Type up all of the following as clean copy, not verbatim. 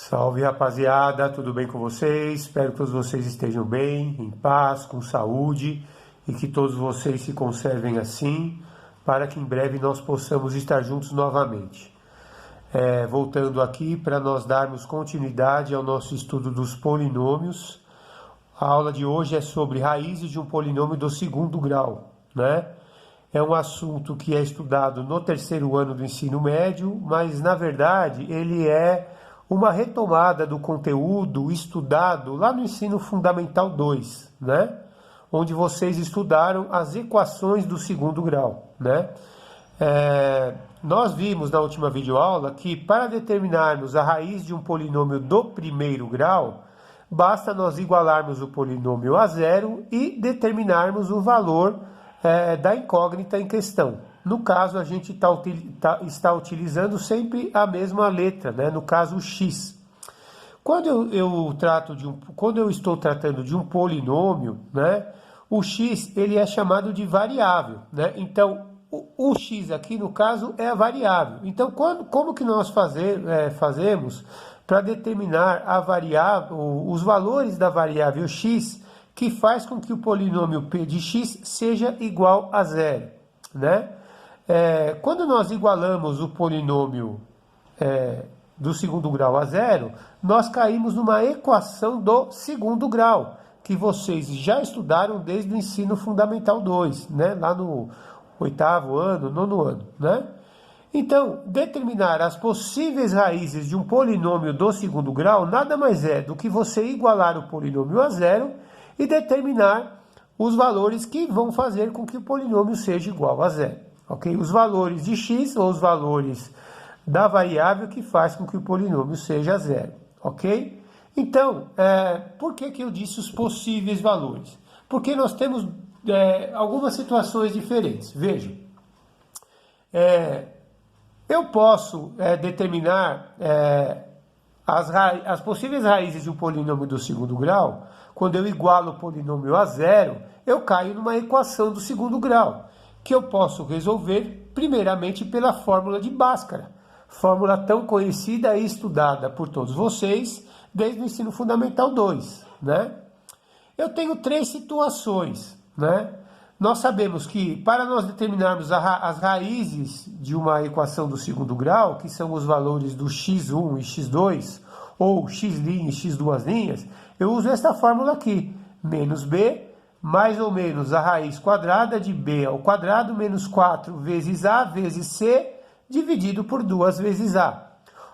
Salve, rapaziada, tudo bem com vocês? Espero que todos vocês estejam bem, em paz, com saúde e que todos vocês se conservem assim, para que em breve nós possamos estar juntos novamente. Voltando aqui para nós darmos continuidade ao nosso estudo dos polinômios. A aula de hoje é sobre raízes de um polinômio do segundo grau, né? É um assunto que é estudado no terceiro ano do ensino médio, mas na verdade ele é uma retomada do conteúdo estudado lá no ensino fundamental 2, né? Onde vocês estudaram as equações do segundo grau, né? Nós vimos na última videoaula que para determinarmos a raiz de um polinômio do primeiro grau, basta nós igualarmos o polinômio a zero e determinarmos o valor da incógnita em questão. No caso, a gente está utilizando sempre a mesma letra, né? No caso, o x. Quando eu estou tratando de um polinômio, né? O x ele é chamado de variável, né? Então, o x aqui, no caso, é a variável. Então, como que nós fazemos para determinar a variável, os valores da variável x, que faz com que o polinômio p de x seja igual a zero, né? Quando nós igualamos o polinômio do segundo grau a zero, nós caímos numa equação do segundo grau, que vocês já estudaram desde o ensino fundamental 2, né? Lá no oitavo ano, nono ano, né? Então, determinar as possíveis raízes de um polinômio do segundo grau nada mais é do que você igualar o polinômio a zero e determinar os valores que vão fazer com que o polinômio seja igual a zero. Ok? Os valores de x ou os valores da variável que faz com que o polinômio seja zero. Ok? Então, por que eu disse os possíveis valores? Porque nós temos algumas situações diferentes. Vejam, eu posso determinar as possíveis raízes de um polinômio do segundo grau. Quando eu igualo o polinômio a zero, eu caio numa equação do segundo grau, que eu posso resolver primeiramente pela fórmula de Bhaskara, fórmula tão conhecida e estudada por todos vocês desde o ensino fundamental 2, né? Eu tenho três situações, né? Nós sabemos que para nós determinarmos as raízes de uma equação do segundo grau, que são os valores do x1 e x2, ou x' e x2', eu uso esta fórmula aqui, menos b, mais ou menos a raiz quadrada de b ao quadrado menos 4 vezes a vezes c, dividido por 2 vezes a.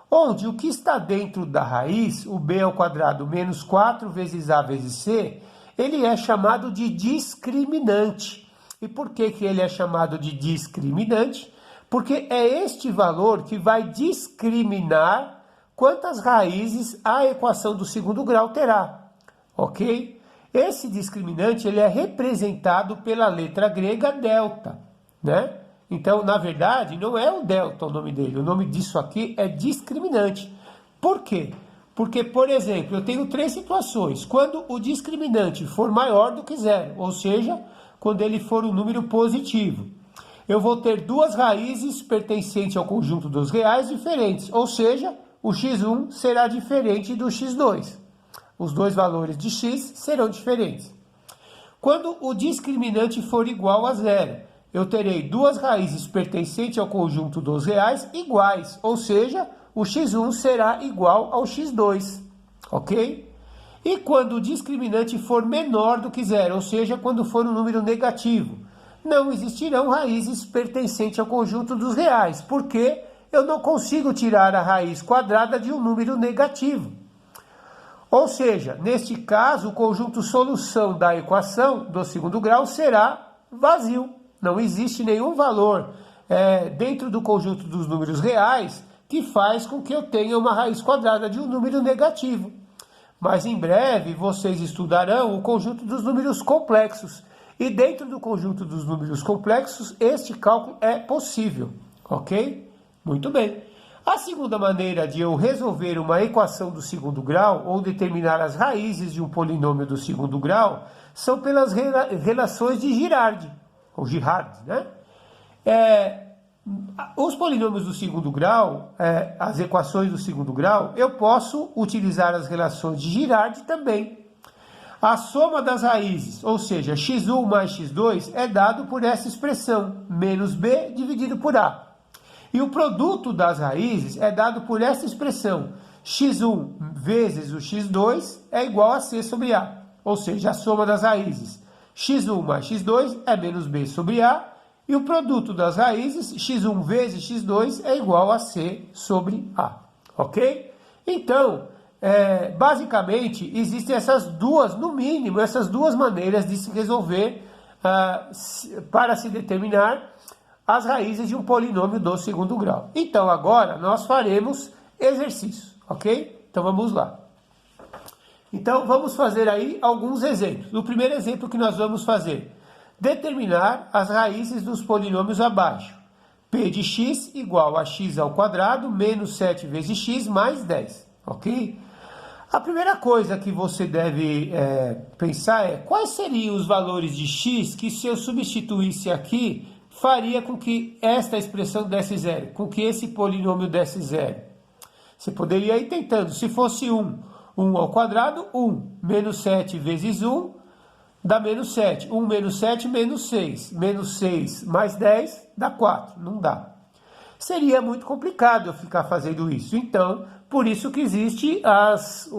Onde o que está dentro da raiz, o b ao quadrado menos 4 vezes a vezes c, ele é chamado de discriminante. E por que ele é chamado de discriminante? Porque é este valor que vai discriminar quantas raízes a equação do segundo grau terá. Ok? Esse discriminante ele é representado pela letra grega delta, né? Então, na verdade, não é o delta o nome dele. O nome disso aqui é discriminante. Por quê? Porque, por exemplo, eu tenho três situações. Quando o discriminante for maior do que zero, ou seja, quando ele for um número positivo, eu vou ter duas raízes pertencentes ao conjunto dos reais diferentes, ou seja, o x1 será diferente do x2. Os dois valores de x serão diferentes. Quando o discriminante for igual a zero, eu terei duas raízes pertencentes ao conjunto dos reais iguais, ou seja, o x1 será igual ao x2, ok? E quando o discriminante for menor do que zero, ou seja, quando for um número negativo, não existirão raízes pertencentes ao conjunto dos reais, porque eu não consigo tirar a raiz quadrada de um número negativo. Ou seja, neste caso, o conjunto solução da equação do segundo grau será vazio. Não existe nenhum valor dentro do conjunto dos números reais que faz com que eu tenha uma raiz quadrada de um número negativo. Mas em breve vocês estudarão o conjunto dos números complexos. E dentro do conjunto dos números complexos, este cálculo é possível. Ok? Muito bem. A segunda maneira de eu resolver uma equação do segundo grau ou determinar as raízes de um polinômio do segundo grau são pelas relações de Girard, ou Girard, né? Os polinômios do segundo grau, as equações do segundo grau, eu posso utilizar as relações de Girardi também. A soma das raízes, ou seja, x1 mais x2, é dado por essa expressão, menos b dividido por a. E o produto das raízes é dado por essa expressão, x1 vezes o x2 é igual a c sobre a. Ou seja, a soma das raízes, x1 mais x2 é menos b sobre a. E o produto das raízes, x1 vezes x2, é igual a c sobre a. Ok? Então, basicamente, existem essas duas, no mínimo, essas duas maneiras de se resolver para se determinar as raízes de um polinômio do segundo grau. Então, agora, nós faremos exercícios, ok? Então, vamos lá. Então, vamos fazer aí alguns exemplos. O primeiro exemplo que nós vamos fazer, determinar as raízes dos polinômios abaixo. P de x igual a x ao quadrado menos 7 vezes x mais 10, ok? A primeira coisa que você deve pensar é quais seriam os valores de x que, se eu substituísse aqui, faria com que esta expressão desse zero, com que esse polinômio desse zero. Você poderia ir tentando, se fosse 1 ao quadrado, 1, menos 7 vezes 1, dá menos 7. 1 menos 7, menos 6. Menos 6 mais 10 dá 4. Não dá. Seria muito complicado eu ficar fazendo isso. Então, por isso que existem as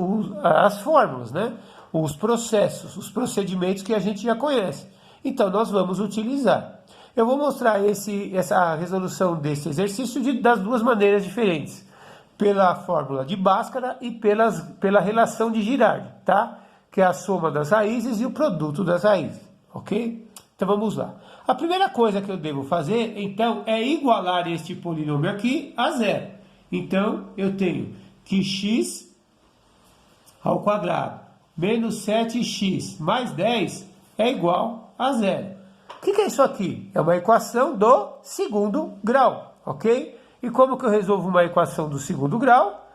fórmulas, né? Os processos, os procedimentos que a gente já conhece. Então, nós vamos utilizar. Eu vou mostrar essa resolução desse exercício das duas maneiras diferentes. Pela fórmula de Bhaskara e pela relação de Girardi, tá? Que é a soma das raízes e o produto das raízes, ok? Então vamos lá. A primeira coisa que eu devo fazer, então, é igualar este polinômio aqui a zero. Então, eu tenho que x ao quadrado menos 7x mais 10 é igual a zero. O que é isso aqui? É uma equação do segundo grau, ok? E como que eu resolvo uma equação do segundo grau?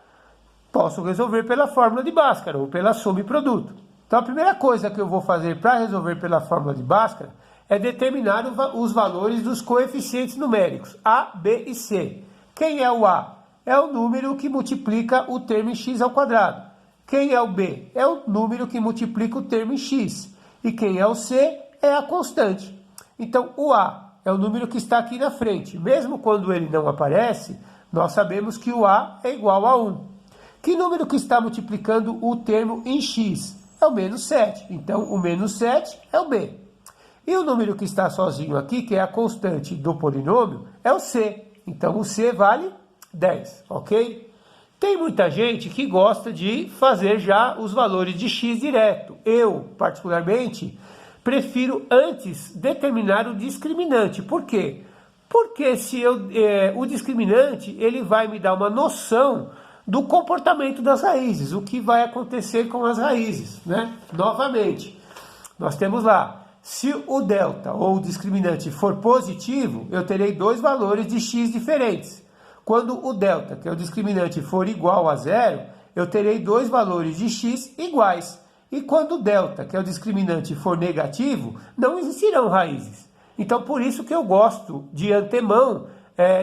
Posso resolver pela fórmula de Bhaskara ou pela soma e produto. Então, a primeira coisa que eu vou fazer para resolver pela fórmula de Bhaskara é determinar os valores dos coeficientes numéricos, A, B e C. Quem é o A? É o número que multiplica o termo em x ao quadrado. Quem é o B? É o número que multiplica o termo em x. E quem é o C? É a constante. Então, o A é o número que está aqui na frente. Mesmo quando ele não aparece, nós sabemos que o A é igual a 1. Que número que está multiplicando o termo em x? É o menos 7. Então, o menos 7 é o B. E o número que está sozinho aqui, que é a constante do polinômio, é o C. Então, o C vale 10, ok? Tem muita gente que gosta de fazer já os valores de x direto. Eu, particularmente, prefiro antes determinar o discriminante. Por quê? Porque o discriminante ele vai me dar uma noção do comportamento das raízes, o que vai acontecer com as raízes, né? Novamente, nós temos lá, se o delta ou o discriminante for positivo, eu terei dois valores de x diferentes. Quando o delta, que é o discriminante, for igual a zero, eu terei dois valores de x iguais. E quando o delta, que é o discriminante, for negativo, não existirão raízes. Então, por isso que eu gosto de antemão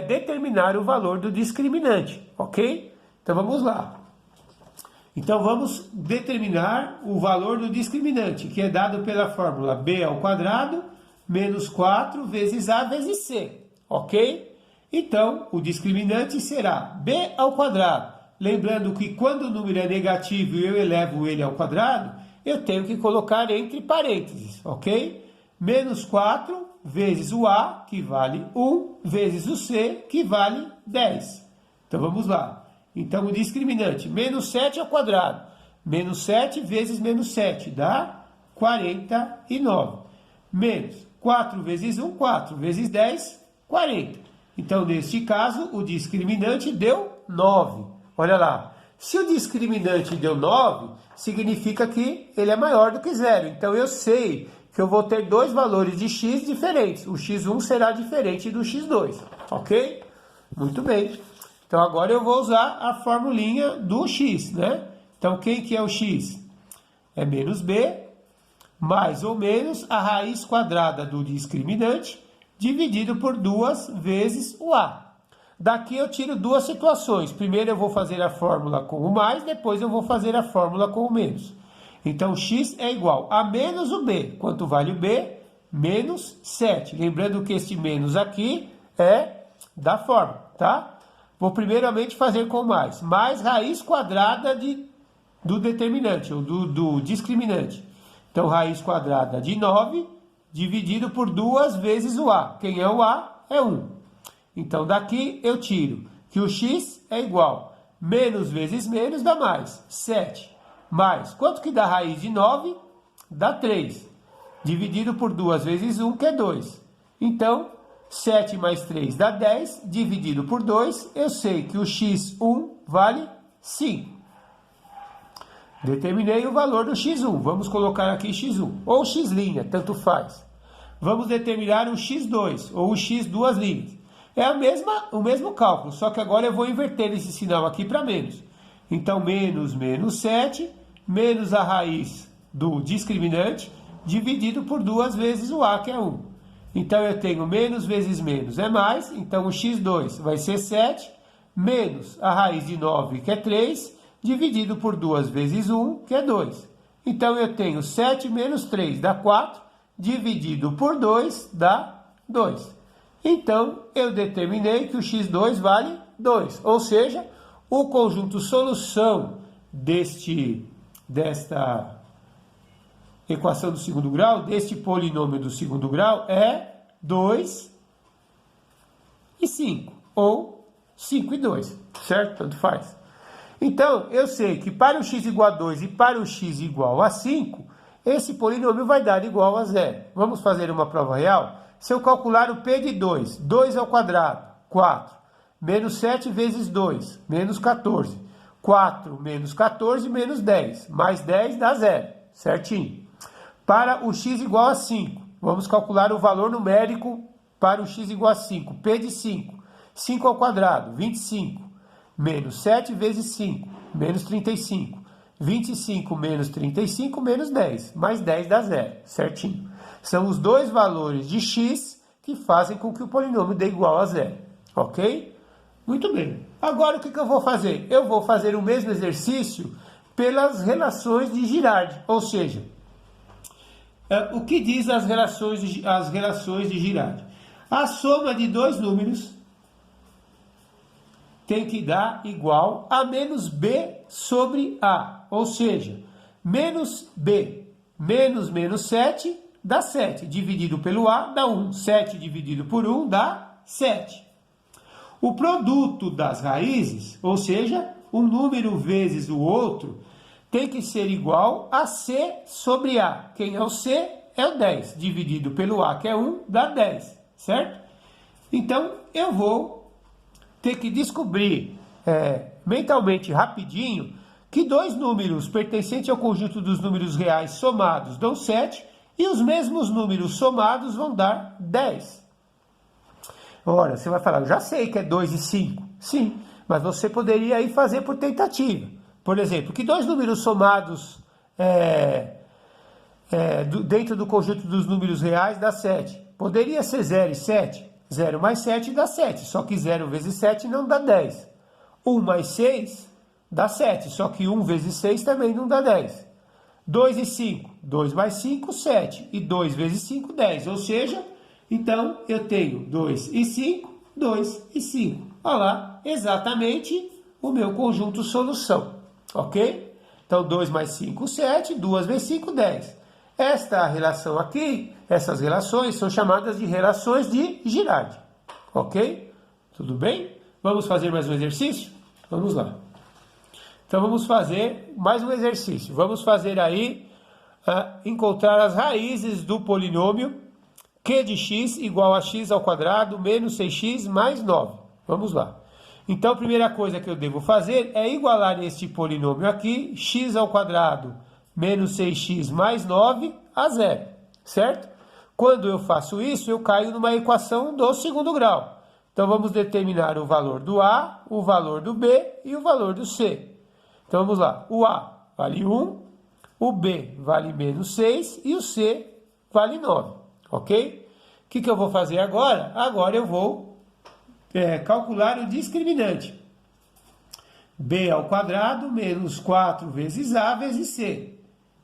determinar o valor do discriminante, ok? Então, vamos lá. Então, vamos determinar o valor do discriminante, que é dado pela fórmula b ao quadrado menos 4 vezes a vezes c, ok? Então, o discriminante será b ao quadrado. Lembrando que quando o número é negativo e eu elevo ele ao quadrado, eu tenho que colocar entre parênteses, ok? Menos 4 vezes o a, que vale 1, vezes o c, que vale 10. Então, vamos lá. Então, o discriminante, menos 7 ao quadrado. Menos 7 vezes menos 7 dá 49. Menos 4 vezes 1, 4 vezes 10, 40. Então, neste caso, o discriminante deu 9. Olha lá. Se o discriminante deu 9, significa que ele é maior do que zero. Então, eu sei que eu vou ter dois valores de x diferentes. O x1 será diferente do x2. Ok? Muito bem. Então, agora eu vou usar a formulinha do x, né? Então, quem que é o x? É menos b, mais ou menos a raiz quadrada do discriminante, dividido por 2 vezes o A. Daqui eu tiro duas situações. Primeiro eu vou fazer a fórmula com o mais, depois eu vou fazer a fórmula com o menos. Então, x é igual a menos o b. Quanto vale o b? Menos 7. Lembrando que este menos aqui é da fórmula, tá? Vou primeiramente fazer com mais. Mais raiz quadrada do determinante, ou do discriminante. Então, raiz quadrada de 9 dividido por 2 vezes o a. Quem é o a? É 1. Então, daqui eu tiro que o x é igual menos vezes menos dá mais, 7. Mais, quanto que dá raiz de 9? Dá 3. Dividido por 2 vezes 1, que é 2. Então, 7 mais 3 dá 10. Dividido por 2, eu sei que o x1 vale 5. Determinei o valor do x1. Vamos colocar aqui x1. Ou x', tanto faz. Vamos determinar o x2, ou o x duas linhas. É o mesmo cálculo, só que agora eu vou inverter esse sinal aqui para menos. Então, menos 7, menos a raiz do discriminante, dividido por 2 vezes o a, que é 1. Então, eu tenho menos vezes menos é mais, então o x2 vai ser 7, menos a raiz de 9, que é 3, dividido por 2 vezes 1, que é 2. Então, eu tenho 7 menos 3 dá 4, dividido por 2 dá 2. Então, eu determinei que o x2 vale 2, ou seja, o conjunto solução desta equação do segundo grau, deste polinômio do segundo grau, é 2 e 5, ou 5 e 2, certo? Tanto faz. Então, eu sei que para o x igual a 2 e para o x igual a 5, esse polinômio vai dar igual a 0. Vamos fazer uma prova real? Se eu calcular o p de 2, 2 ao quadrado, 4, menos 7 vezes 2, menos 14, 4 menos 14, menos 10, mais 10 dá 0, certinho. Para o x igual a 5, vamos calcular o valor numérico para o x igual a 5, p de 5, 5 ao quadrado, 25, menos 7 vezes 5, menos 35, 25 menos 35, menos 10, mais 10 dá 0, certinho. São os dois valores de x que fazem com que o polinômio dê igual a 0, ok? Muito bem. Agora o que eu vou fazer? Eu vou fazer o mesmo exercício pelas relações de Girard, ou seja, o que diz as relações de Girard? A soma de dois números tem que dar igual a menos b sobre a, ou seja, menos b menos menos 7 dá 7, dividido pelo a dá 1, 7 dividido por 1 dá 7. O produto das raízes, ou seja, um número vezes o outro, tem que ser igual a c sobre a. Quem é o c? É o 10, dividido pelo a, que é 1, dá 10, certo? Então, eu vou ter que descobrir mentalmente, rapidinho, que dois números pertencentes ao conjunto dos números reais somados dão 7, e os mesmos números somados vão dar 10. Ora, você vai falar, eu já sei que é 2 e 5. Sim, mas você poderia aí fazer por tentativa. Por exemplo, que dois números somados dentro do conjunto dos números reais dá 7. Poderia ser 0 e 7. 0 mais 7 dá 7, só que 0 vezes 7 não dá 10. 1 mais 6 dá 7, só que 1 vezes 6 também não dá 10. 2 e 5, 2 mais 5, 7. E 2 vezes 5, 10. Ou seja, então eu tenho 2 e 5, 2 e 5. Olha lá, exatamente o meu conjunto solução. Ok? Então, 2 mais 5, 7. 2 vezes 5, 10. Esta relação aqui, essas relações são chamadas de relações de Girard. Ok? Tudo bem? Vamos fazer mais um exercício? Vamos lá. Então, vamos fazer mais um exercício. Vamos fazer aí, encontrar as raízes do polinômio q de x igual a x ao quadrado menos 6x mais 9. Vamos lá. Então, a primeira coisa que eu devo fazer é igualar este polinômio aqui, x ao quadrado menos 6x mais 9 a 0, certo? Quando eu faço isso, eu caio numa equação do segundo grau. Então, vamos determinar o valor do a, o valor do b e o valor do c. Então, vamos lá. O a vale 1, o b vale menos 6 e o c vale 9, ok? que eu vou fazer agora? Agora eu vou calcular o discriminante. B ao quadrado menos 4 vezes A vezes C.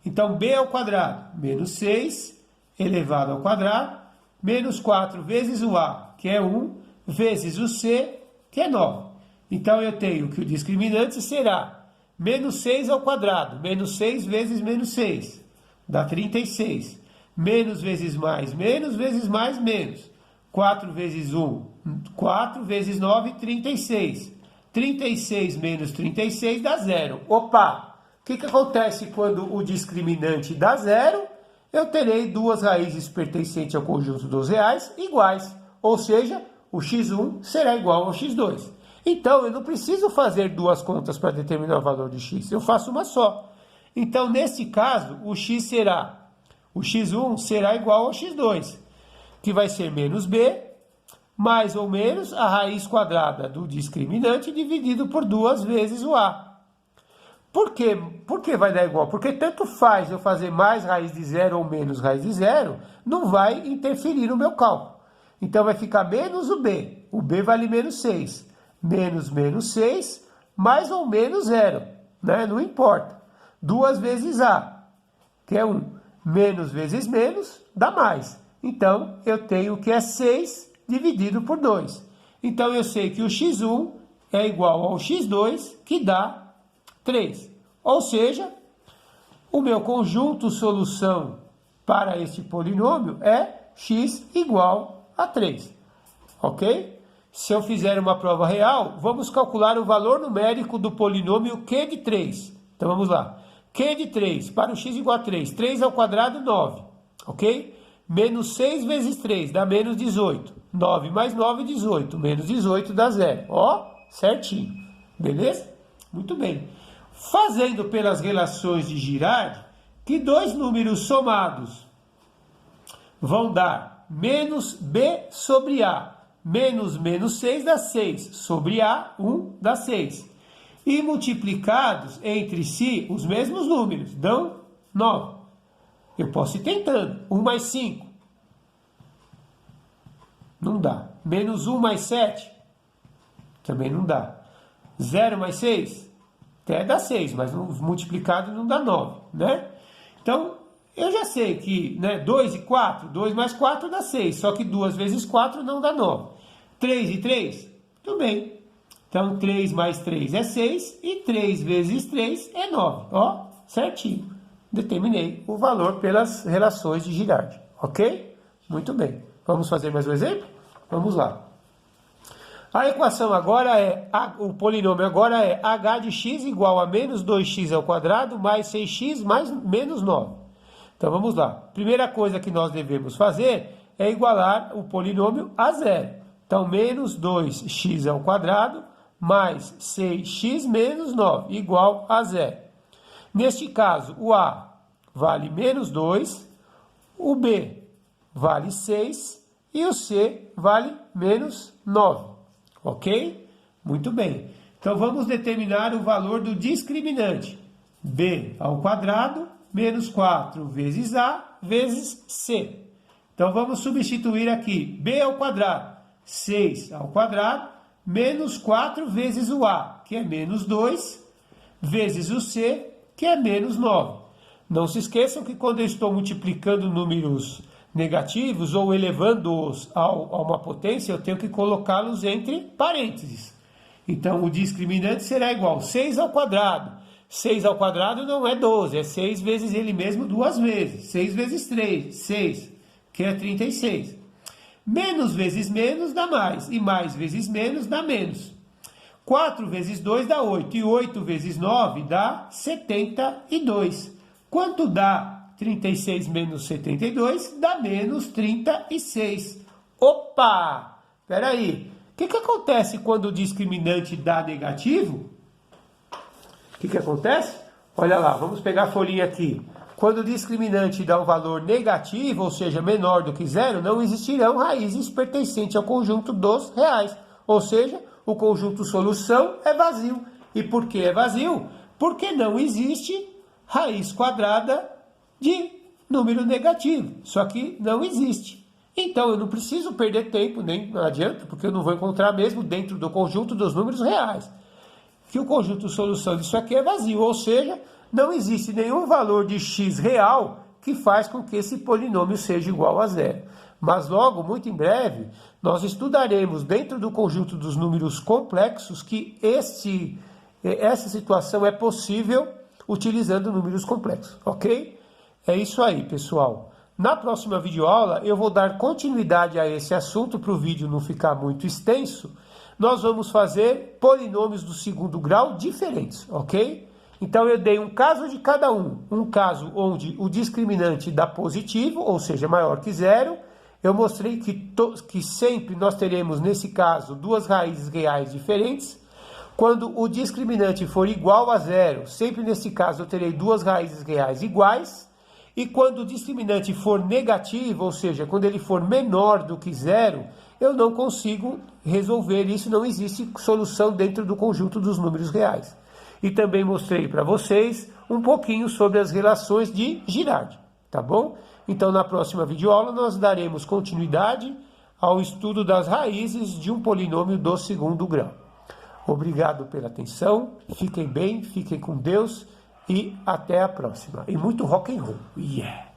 Então, B ao quadrado menos 6 elevado ao quadrado menos 4 vezes o A, que é 1, vezes o C, que é 9. Então, eu tenho que o discriminante será menos 6 ao quadrado, menos 6 vezes menos 6, dá 36. Menos vezes mais, menos. 4 vezes 1, 4 vezes 9, 36. 36 menos 36 dá 0. Opa! O que acontece quando o discriminante dá 0? Eu terei duas raízes pertencentes ao conjunto dos reais iguais. Ou seja, o x1 será igual ao x2. Então, eu não preciso fazer duas contas para determinar o valor de x. Eu faço uma só. Então, nesse caso, o x1 será igual ao x2, que vai ser menos b, mais ou menos a raiz quadrada do discriminante dividido por 2 vezes o a. Por quê? Por que vai dar igual? Porque tanto faz eu fazer mais raiz de 0 ou menos raiz de 0, não vai interferir no meu cálculo. Então, vai ficar menos o b. O b vale menos 6. Menos 6, mais ou menos 0. Né? Não importa. 2 vezes a, que é 1. Menos vezes menos, dá mais. Então, eu tenho que é 6 dividido por 2. Então, eu sei que o x1 é igual ao x2, que dá 3. Ou seja, o meu conjunto solução para este polinômio é x igual a 3. Ok? Se eu fizer uma prova real, vamos calcular o valor numérico do polinômio Q de 3. Então, vamos lá. Q de 3, para o x igual a 3. 3 ao quadrado, 9. Ok? Menos 6 vezes 3 dá menos 18. 9 mais 9, 18. Menos 18 dá 0. Ó, certinho. Beleza? Muito bem. Fazendo pelas relações de Girard, que dois números somados vão dar menos b sobre a. Menos 6 dá 6. Sobre a, 1 dá 6. E multiplicados entre si, os mesmos números, dão 9. Eu posso ir tentando. 1 mais 5. Não dá. Menos 1 mais 7. Também não dá. 0 mais 6. Até dá 6, mas multiplicado não dá 9, né? Então, eu já sei que 2 e 4, 2 mais 4 dá 6. Só que 2 vezes 4 não dá 9. 3 e 3, tudo bem. Então, 3 mais 3 é 6 e 3 vezes 3 é 9. Ó, certinho. Determinei o valor pelas relações de Girard. Ok? Muito bem. Vamos fazer mais um exemplo? Vamos lá. A equação agora o polinômio agora é h de x igual a menos 2x ao quadrado mais 6x mais menos 9. Então, vamos lá. Primeira coisa que nós devemos fazer é igualar o polinômio a zero. Então, menos 2x ao quadrado mais 6x menos 9 igual a zero. Neste caso, o a vale menos 2, o b vale 6 e o c vale menos 9. Ok? Muito bem. Então, vamos determinar o valor do discriminante. B ao quadrado menos 4 vezes A vezes C. Então, vamos substituir aqui. B ao quadrado, 6 ao quadrado, menos 4 vezes o A, que é menos 2, vezes o C, que é menos 9. Não se esqueçam que quando eu estou multiplicando números negativos ou elevando-os a uma potência, eu tenho que colocá-los entre parênteses. Então, o discriminante será igual a 6 ao quadrado. 6 ao quadrado não é 12, é 6 vezes ele mesmo duas vezes. 6 vezes 3, 6, que é 36. Menos vezes menos dá mais, e mais vezes menos dá menos. 4 vezes 2 dá 8, e 8 vezes 9 dá 72. Quanto dá 36 menos 72 dá menos 36. Opa! Espera aí. O que acontece quando o discriminante dá negativo? O que acontece? Olha lá, vamos pegar a folhinha aqui. Quando o discriminante dá um valor negativo, ou seja, menor do que zero, não existirão raízes pertencentes ao conjunto dos reais. Ou seja, o conjunto solução é vazio. E por que é vazio? Porque não existe raiz quadrada de número negativo. Só que não existe. Então eu não preciso perder tempo, nem não adianta, porque eu não vou encontrar mesmo dentro do conjunto dos números reais. Que o conjunto de solução disso aqui é vazio, ou seja, não existe nenhum valor de x real que faz com que esse polinômio seja igual a zero. Mas logo, muito em breve, nós estudaremos dentro do conjunto dos números complexos que essa situação é possível utilizando números complexos, ok? É isso aí, pessoal. Na próxima videoaula, eu vou dar continuidade a esse assunto para o vídeo não ficar muito extenso. Nós vamos fazer polinômios do segundo grau diferentes, ok? Então, eu dei um caso de cada um. Um caso onde o discriminante dá positivo, ou seja, maior que zero. Eu mostrei que sempre nós teremos, nesse caso, duas raízes reais diferentes. Quando o discriminante for igual a zero, sempre nesse caso eu terei duas raízes reais iguais. E quando o discriminante for negativo, ou seja, quando ele for menor do que zero, eu não consigo resolver isso, não existe solução dentro do conjunto dos números reais. E também mostrei para vocês um pouquinho sobre as relações de Girardi, tá bom? Então, na próxima videoaula, nós daremos continuidade ao estudo das raízes de um polinômio do segundo grau. Obrigado pela atenção, fiquem bem, fiquem com Deus e até a próxima. E muito rock and roll. Yeah!